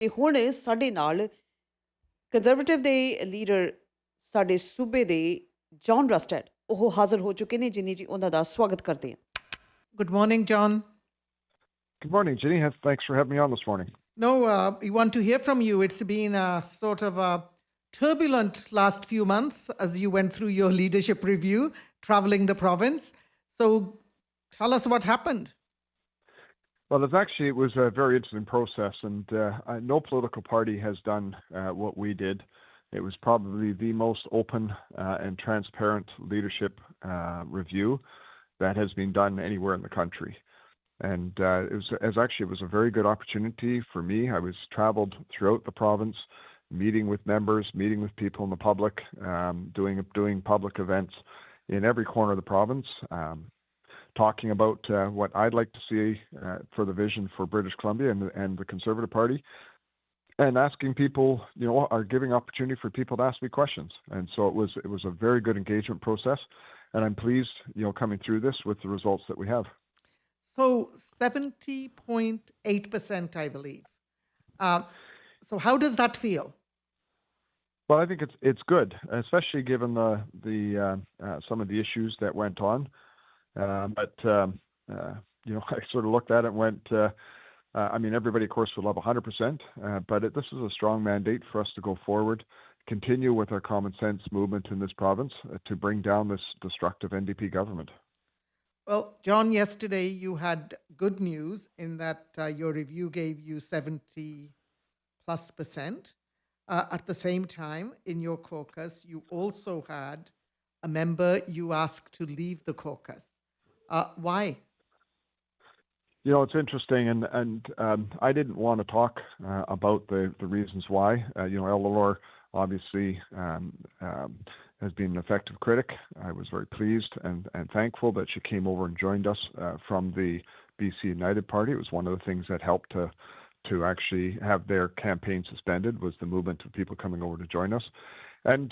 ਤੇ ਹੁਣ ਸਾਡੇ ਨਾਲ ਕੰਜ਼ਰਵੇਟਿਵ ਦੇ ਲੀਡਰ ਸਾਡੇ ਸੂਬੇ ਦੇ ਜੌਨ ਰਸਟੈਡ ਉਹ ਹਾਜ਼ਰ ਹੋ ਚੁੱਕੇ ਨੇ। ਜਿਨੀ ਜੀ ਉਹਨਾਂ ਦਾ ਸਵਾਗਤ ਕਰਦੇ ਹਾਂ। Good morning, John. Good morning, Ginny. Thanks for having me on this morning. No, we want to hear from you. It's been a sort of a turbulent last few months as you went through your leadership review, traveling the province. So tell us what happened. Well, it was a very interesting process, and no political party has done what we did. It was probably the most open and transparent leadership review that has been done anywhere in the country. And it was a very good opportunity for me. I was traveled throughout the province, meeting with members, meeting with people in the public, doing public events in every corner of the province, talking about what I'd like to see for the vision for British Columbia and the Conservative Party, and asking people, are giving opportunity for people to ask me questions. And so it was a very good engagement process, and I'm pleased, coming through this with the results that we have. So 70.8%, I believe. So how does that feel? Well, I think it's good, especially given the some of the issues that went on. But I sort of looked at it and went, everybody, of course, would love 100%, but this is a strong mandate for us to go forward, continue with our common sense movement in this province to bring down this destructive NDP government. Well, John, yesterday you had good news in that your review gave you 70+%. At the same time, in your caucus, you also had a member you asked to leave the caucus. Why? It's interesting, and I didn't want to talk about the reasons why. Eleanor obviously has been an effective critic. I was very pleased and thankful that she came over and joined us from the BC United Party. It was one of the things that helped to actually have their campaign suspended, was the movement of people coming over to join us. And,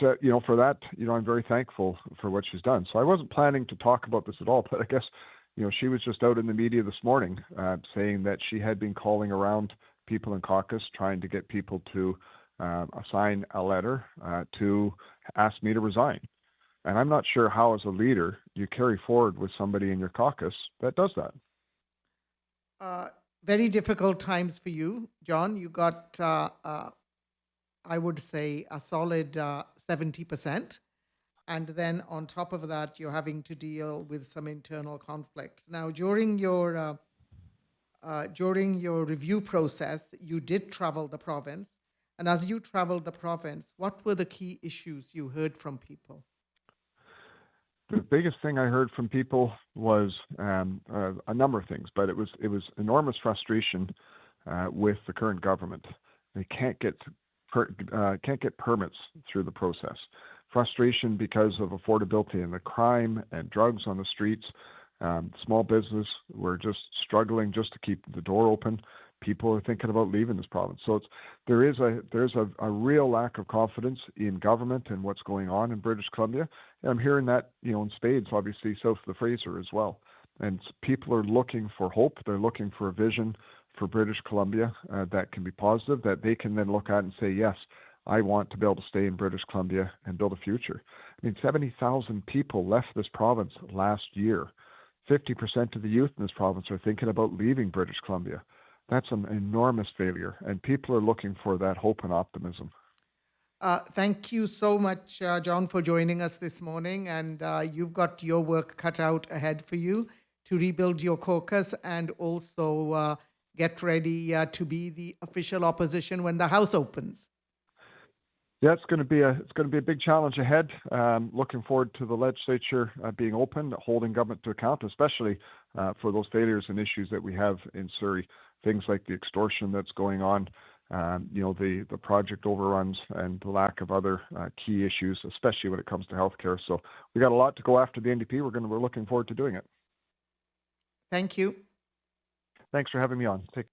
for that, I'm very thankful for what she's done. So I wasn't planning to talk about this at all, but I guess, she was just out in the media this morning saying that she had been calling around people in caucus trying to get people to sign a letter to ask me to resign. And I'm not sure how, as a leader, you carry forward with somebody in your caucus that does that. Very difficult times for you, John. You got, I would say, a solid 70%. And then on top of that, you're having to deal with some internal conflicts. Now, during your review process, you did travel the province. And as you traveled the province, what were the key issues you heard from people? The biggest thing I heard from people was a number of things, but it was enormous frustration with the current government. They can't get permits through the process. Frustration because of affordability and the crime and drugs on the streets. Small business, we're just struggling just to keep the door open. People are thinking about leaving this province. So there's a real lack of confidence in government and what's going on in British Columbia. And I'm hearing that, in spades, obviously, south of the Fraser as well. And people are looking for hope. They're looking for a vision for British Columbia that can be positive, that they can then look at and say, yes, I want to be able to stay in British Columbia and build a future. 70,000 people left this province last year. 50% of the youth in this province are thinking about leaving British Columbia. That's an enormous failure, and people are looking for that hope and optimism. Thank you so much, John, for joining us this morning. And you've got your work cut out ahead for you to rebuild your caucus and also get ready to be the official opposition when the House opens. Yeah, it's going to be a big challenge ahead. Looking forward to the legislature being open, holding government to account, especially for those failures and issues that we have in Surrey. Things like the extortion that's going on, the project overruns, and the lack of other key issues, especially when it comes to healthcare. So we got a lot to go after the NDP. We're looking forward to doing it. Thank you. Thanks for having me on. Take